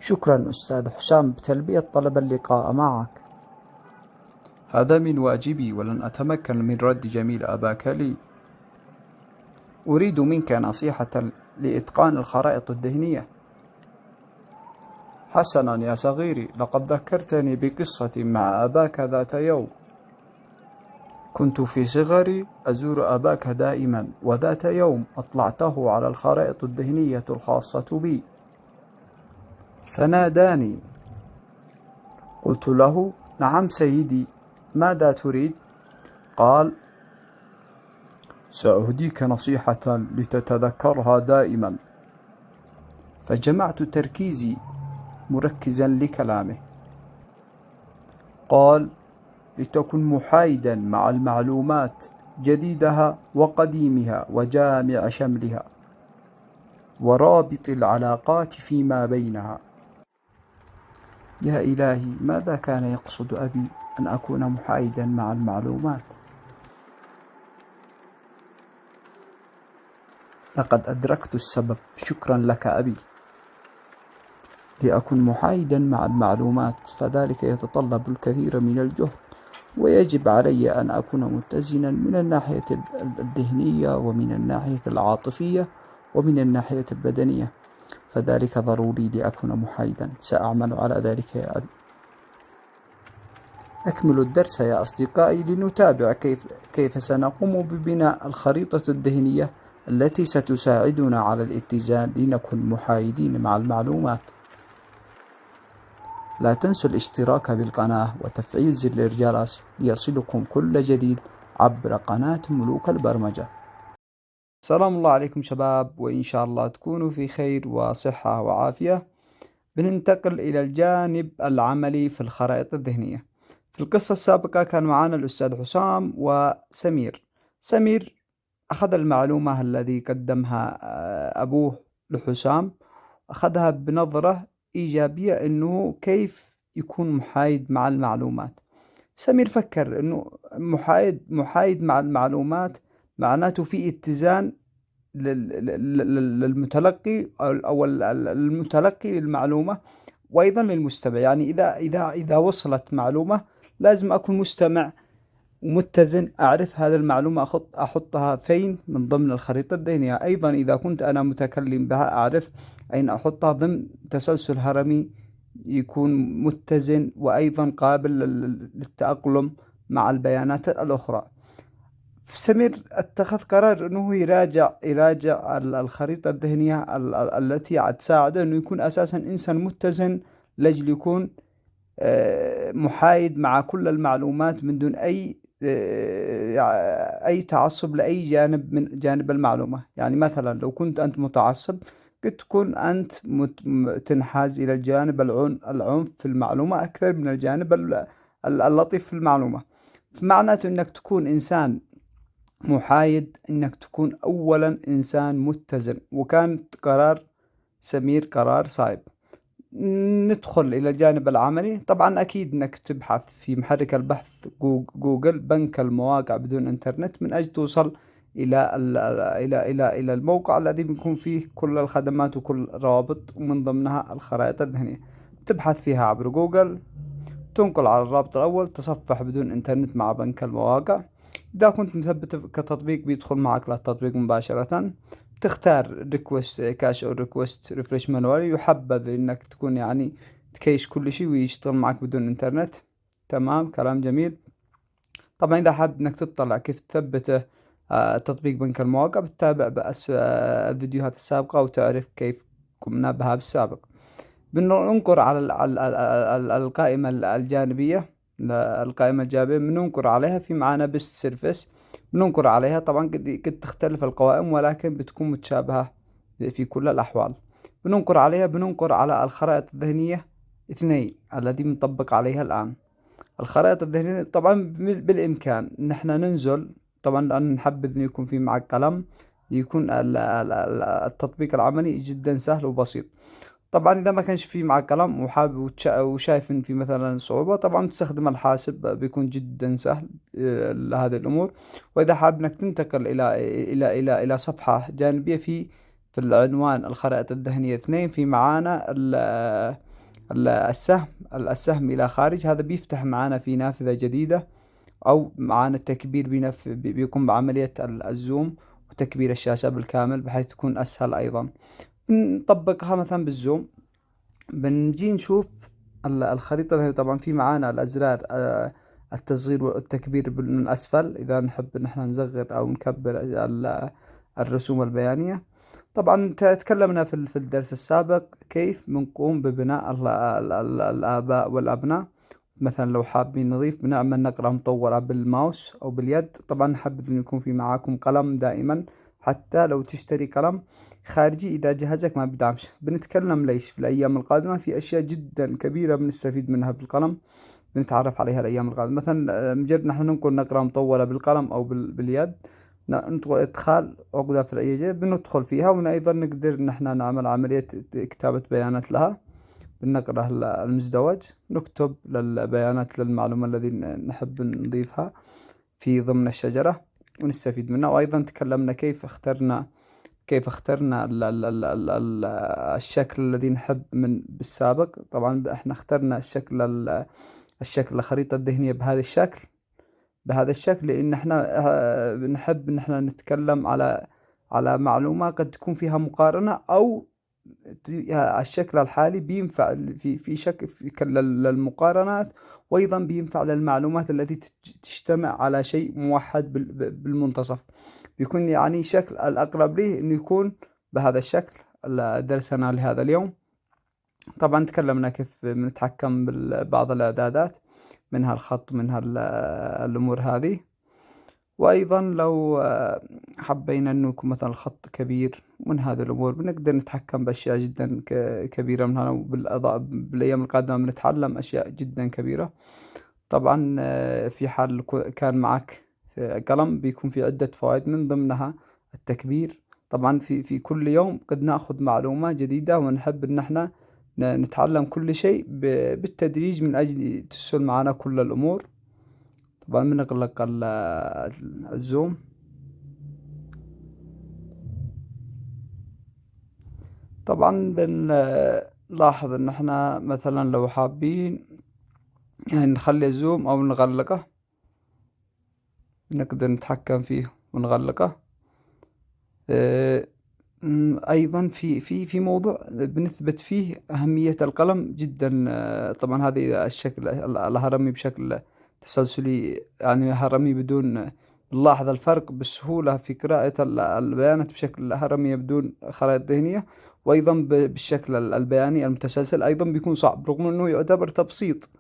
شكرا أستاذ حسام بتلبية طلب اللقاء معك. هذا من واجبي ولن أتمكن من رد جميل أباك لي. أريد منك نصيحة لإتقان الخرائط الذهنية. حسنا يا صغيري، لقد ذكرتني بقصة مع أباك ذات يوم. كنت في صغري أزور أباك دائما، وذات يوم أطلعته على الخرائط الذهنية الخاصة بي فناداني. قلت له: نعم سيدي، ماذا تريد؟ قال: سأهديك نصيحة لتتذكرها دائما. فجمعت تركيزي مركزا لكلامه. قال: لتكن محايدا مع المعلومات، جديدها وقديمها وجامع شملها، ورابط العلاقات فيما بينها. يا إلهي، ماذا كان يقصد أبي أن أكون محايدا مع المعلومات؟ لقد أدركت السبب، شكرا لك أبي. لأكون محايدا مع المعلومات فذلك يتطلب الكثير من الجهد، ويجب علي أن أكون متزنا من الناحية الذهنية ومن الناحية العاطفية ومن الناحية البدنية، فذلك ضروري لأكون محايدا. سأعمل على ذلك يا أبي. أكملوا الدرس يا أصدقائي لنتابع كيف سنقوم ببناء الخريطة الذهنية التي ستساعدنا على الاتزان لنكون محايدين مع المعلومات. لا تنسوا الاشتراك بالقناة وتفعيل زر الجرس ليصلكم كل جديد عبر قناة ملوك البرمجة. سلام الله عليكم شباب، وإن شاء الله تكونوا في خير وصحة وعافية. بننتقل إلى الجانب العملي في الخرائط الذهنية. في القصة السابقة كان معنا الأستاذ حسام وسمير. سمير أخذ المعلومة الذي قدمها أبوه لحسام، أخذها بنظرة إيجابية إنه كيف يكون محايد مع المعلومات. سمير فكر إنه محايد مع المعلومات معناته في اتزان للمتلقي أو المتلقي للمعلومة، وأيضا للمستمع. يعني إذا وصلت معلومة لازم أكون مستمع ومتزن، أعرف هذا المعلومة أحطها فين من ضمن الخريطة الذهنية. أيضا إذا كنت أنا متكلم بها أعرف أين أحطها ضمن تسلسل هرمي يكون متزن وأيضا قابل للتأقلم مع البيانات الأخرى. سمير اتخذ قرار أنه يراجع الخريطة الذهنية التي تساعده أنه يكون أساسا إنسان متزن، لأجل يكون محايد مع كل المعلومات من دون أي تعصب لأي جانب من جانب المعلومة. يعني مثلا لو كنت أنت متعصب قد تكون أنت تنحاز إلى الجانب العنف في المعلومة أكثر من الجانب اللطيف في المعلومة. فمعناته أنك تكون إنسان محايد، أنك تكون أولا إنسان متزن. وكان قرار سمير قرار صعب. ندخل إلى الجانب العملي. طبعا أكيد أنك تبحث في محرك البحث جوجل بنك المواقع بدون إنترنت من أجل توصل إلى الموقع الذي بيكون فيه كل الخدمات وكل الروابط، ومن ضمنها الخرائط الذهنية. تبحث فيها عبر جوجل، تنقل على الرابط الأول، تصفح بدون إنترنت مع بنك المواقع. إذا كنت مثبت كتطبيق بيدخل معك للتطبيق مباشرة. تختار ريكوست كاش أو ريكوست ريفرش مانوالي، يحبذ إنك تكون يعني تكيش كل شيء ويشتغل معك بدون إنترنت. تمام، كلام جميل. طبعا إذا حاب إنك تطلع كيف تثبته تطبيق بنك المواقع، بتتابع بأس الفيديوهات السابقة وتعرف كيف قمنا بها بالسابق. بننقر على القائمة الجانبية، القائمة الجانبية بننقر عليها. في معانا بيست سيرفيس بننقر عليها. طبعا قد تختلف القوائم ولكن بتكون متشابهة في كل الأحوال. بننقر عليها. بننقر على الخرائط الذهنية 2 الذي بنطبق عليها الآن. الخرائط الذهنية طبعا بالإمكان نحن ننزل، طبعا لأن نحبذ أن يكون في معك قلم، يكون التطبيق العملي جدا سهل وبسيط. طبعا إذا ما كانش في معك قلم وحابب وشايف إن في مثلا صعوبة، طبعا تستخدم الحاسب، بيكون جدا سهل لهذه الأمور. وإذا حاب إنك تنتقل إلى صفحة جانبية في العنوان الخرائط الذهنية 2، في معانا السهم إلى خارج، هذا بيفتح معنا في نافذة جديدة، أو معنا التكبير بيقوم بعملية الزوم وتكبير الشاشة بالكامل بحيث تكون أسهل. أيضا نطبقها مثلا بالزوم، بنجي نشوف الخريطة. طبعا في معانا الأزرار، التصغير والتكبير من أسفل إذا نحب نحن نصغر أو نكبر الرسوم البيانية. طبعا تكلمنا في الدرس السابق كيف بنقوم ببناء الآباء والأبناء. مثلا لو حابين نضيف بنعمل نقرة مطورة بالماوس أو باليد. طبعا نحب أن يكون في معاكم قلم دائما، حتى لو تشتري قلم خارجي إذا جهازك ما بدعمش. بنتكلم ليش في الأيام القادمة في أشياء جدا كبيرة بنستفيد منها بالقلم، بنتعرف عليها الأيام القادمة. مثلا مجرد نحن ننقل نقرة مطولة بالقلم أو باليد، ندخل إدخال عقدة فرعية بندخل فيها، وأيضا نقدر نحن نعمل عملية كتابة بيانات لها بالنقرة المزدوج، نكتب للبيانات للمعلومة الذي نحب نضيفها في ضمن الشجرة ونستفيد منها. وأيضا تكلمنا كيف اخترنا الشكل الذي نحب من بالسابق. طبعا احنا اخترنا الشكل الخريطة الذهنية بهذا الشكل لأن احنا بنحب ان احنا نتكلم على معلومة قد تكون فيها مقارنة، أو الشكل الحالي بينفع في شكل للمقارنات، وأيضا بينفع للمعلومات التي تجتمع على شيء موحد بالمنتصف. بيكون يعني شكل الأقرب ليه إنه يكون بهذا الشكل درسنا لهذا اليوم. طبعا تكلمنا كيف بنتحكم ببعض الإعدادات، منها الخط، منها الأمور هذه. وأيضا لو حبينا أنه يكون مثلا الخط كبير من هذه الأمور بنقدر نتحكم بأشياء جدا كبيرة منها. بالأيام القادمة بنتعلم أشياء جدا كبيرة. طبعا في حال كان معك قلم بيكون في عدة فوائد، من ضمنها التكبير. طبعا في كل يوم قد نأخذ معلومة جديدة، ونحب أن احنا نتعلم كل شيء بالتدريج من أجل تسهل معنا كل الأمور. طبعا بنغلق الزوم. طبعا بنلاحظ ان احنا مثلا لو حابين يعني نخلي الزوم او نغلقه، نقدر نتحكم فيه ونغلقه. ايضا في موضوع بنثبت فيه اهمية القلم جدا. طبعا هذه الشكل الهرمي بشكل تسلسلي، يعني هرمي بدون، نلاحظ الفرق بالسهولة في قراءة البيانات بشكل هرمي بدون خرائط ذهنية، وأيضا بالشكل البياني المتسلسل أيضا بيكون صعب، رغم أنه يعتبر تبسيط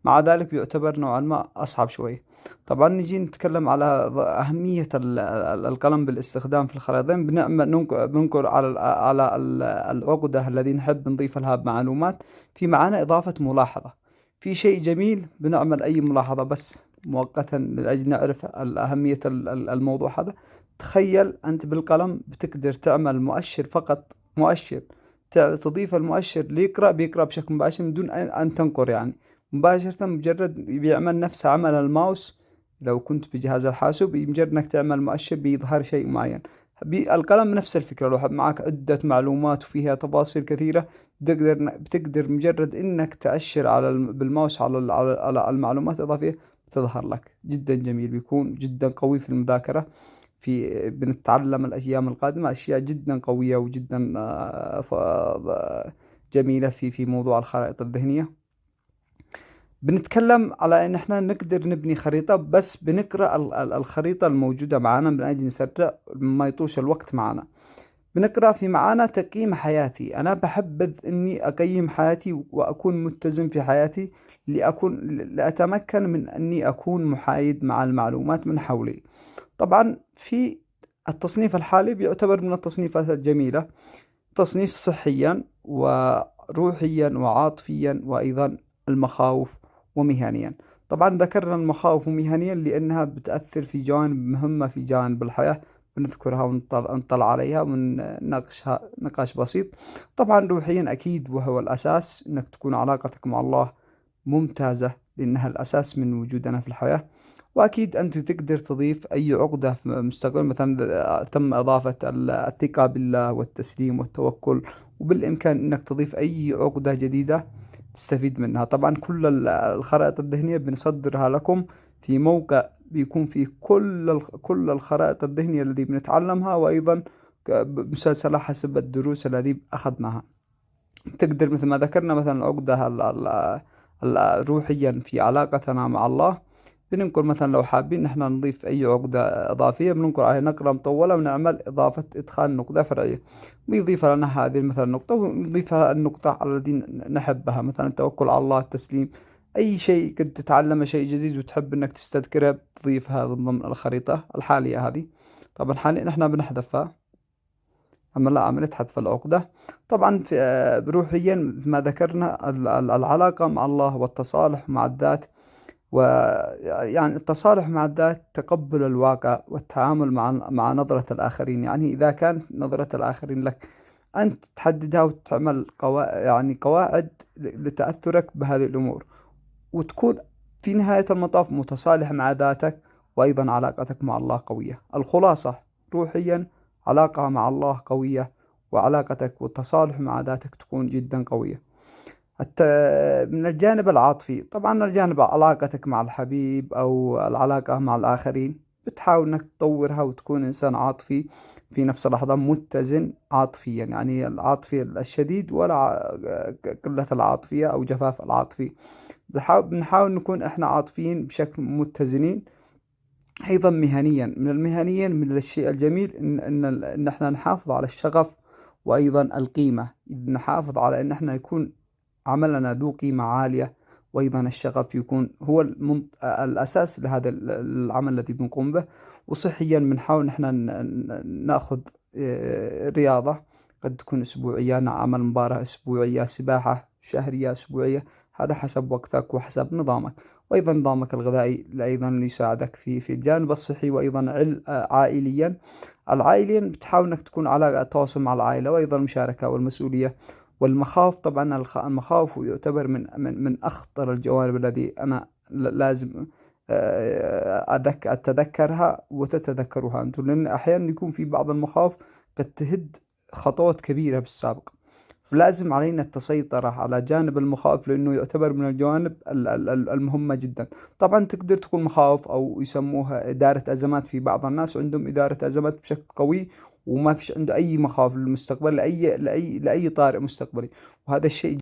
مع ذلك بيعتبر نوعا ما أصعب شوي. طبعا نجي نتكلم على أهمية القلم بالاستخدام في الخرائطين. بننقر على العقدة الذي نحب نضيف لها معلومات، في معانا إضافة ملاحظة. في شيء جميل بنعمل أي ملاحظة بس مؤقتا لأجل نعرف أهمية الموضوع هذا. تخيل أنت بالقلم بتقدر تعمل مؤشر، فقط مؤشر، تضيف المؤشر بيقرأ بشكل مباشر من دون أن تنقر، يعني مباشرة مجرد بيعمل نفس عمل الماوس. لو كنت بجهاز الحاسوب مجرد انك تعمل مؤشر بيظهر شيء معين. القلم نفس الفكرة، لو معك عدة معلومات وفيها تفاصيل كثيرة بتقدر مجرد انك تأشر بالماوس على المعلومات الإضافية تظهر لك. جدا جميل، بيكون جدا قوي في المذاكرة. بنتعلم الأيام القادمة أشياء جدا قوية وجدا جميلة في موضوع الخرائط الذهنية. بنتكلم على ان احنا نقدر نبني خريطة، بس بنقرأ الخريطة الموجودة معنا من اجل نسرع ما يطوش الوقت معنا. بنقرأ في معانا تقييم حياتي. انا بحبذ اني اقيم حياتي واكون متزن في حياتي، لأتمكن من اني اكون محايد مع المعلومات من حولي. طبعا في التصنيف الحالي بيعتبر من التصنيفات الجميلة، تصنيف صحيا وروحيا وعاطفيا وأيضا المخاوف ومهنيا. طبعا ذكرنا المخاوف ومهنيا لأنها بتأثر في جوانب مهمة في جانب الحياة، بنذكرها ونطلع عليها ونناقشها نقاش بسيط. طبعا روحيا أكيد وهو الأساس، أنك تكون علاقتك مع الله ممتازة لأنها الأساس من وجودنا في الحياة. وأكيد أنت تقدر تضيف أي عقدة في مستقبل، مثلا تم إضافة الثقة بالله والتسليم والتوكل، وبالإمكان أنك تضيف أي عقدة جديدة تستفيد منها. طبعا كل الخرائط الذهنية بنصدرها لكم في موقع بيكون فيه كل الخرائط الذهنية التي بنتعلمها، وأيضا مسلسلة حسب الدروس التي أخذناها. تقدر مثل ما ذكرنا مثلا العقدة روحيا في علاقتنا مع الله، بننقل مثلا لو حابين نحن نضيف أي عقدة إضافية بننقل عليها نقرة مطولة ونعمل إضافة إدخال نقطة فرعية، بيضيف لنا هذه مثلا النقطة ونضيفها النقطة على التي نحبها، مثلا التوكل على الله، التسليم، أي شيء كنت تتعلم شيء جديد وتحب إنك تستذكره بتضيفها ضمن الخريطة الحالية هذه. طبعا حاليا نحن بنحذفها، أما لا عملية حذف العقدة. طبعا في روحيا مثل ما ذكرنا العلاقة مع الله والتصالح مع الذات، ويعني التصالح مع الذات تقبل الواقع والتعامل مع نظرة الآخرين. يعني إذا كانت نظرة الآخرين لك أنت تحددها وتعمل قواعد لتأثرك بهذه الأمور، وتكون في نهاية المطاف متصالح مع ذاتك، وأيضا علاقتك مع الله قوية. الخلاصة روحيا علاقة مع الله قوية، وعلاقتك والتصالح مع ذاتك تكون جدا قوية. من الجانب العاطفي، طبعا الجانب علاقتك مع الحبيب أو العلاقة مع الآخرين بتحاول أنك تطورها وتكون إنسان عاطفي في نفس اللحظة، متزن عاطفيا، يعني العاطفي الشديد ولا قلة العاطفية أو جفاف العاطفي. بنحاول نكون إحنا عاطفيين بشكل متزنين. أيضا مهنيا، من الشيء الجميل إن إحنا نحافظ على الشغف وأيضا القيمة، نحافظ على إن إحنا يكون عملنا ذو قيمة عالية، وأيضا الشغف يكون هو الأساس لهذا العمل الذي بنقوم به. وصحيا بنحاول نحن نأخذ رياضة، قد تكون أسبوعية، نعمل مباراة أسبوعية، سباحة شهرية أسبوعية، هذا حسب وقتك وحسب نظامك. وأيضا نظامك الغذائي أيضا يساعدك في الجانب الصحي. وأيضا عائليا بتحاول أنك تكون على تواصل مع العائلة، وأيضا المشاركة والمسؤولية والمخاوف. طبعا المخاوف يعتبر من أخطر الجوانب الذي أنا لازم أتذكرها وتتذكرها أنتم، لأن أحيانا يكون في بعض المخاوف قد تهد خطوات كبيرة بالسابق، فلازم علينا التسيطرة على جانب المخاوف، لأنه يعتبر من الجوانب المهمة جدا. طبعا تقدر تكون مخاوف أو يسموها إدارة أزمات، في بعض الناس عندهم إدارة أزمات بشكل قوي وما فيش عنده أي مخاوف للمستقبل، لأي طارئ مستقبلي، وهذا الشيء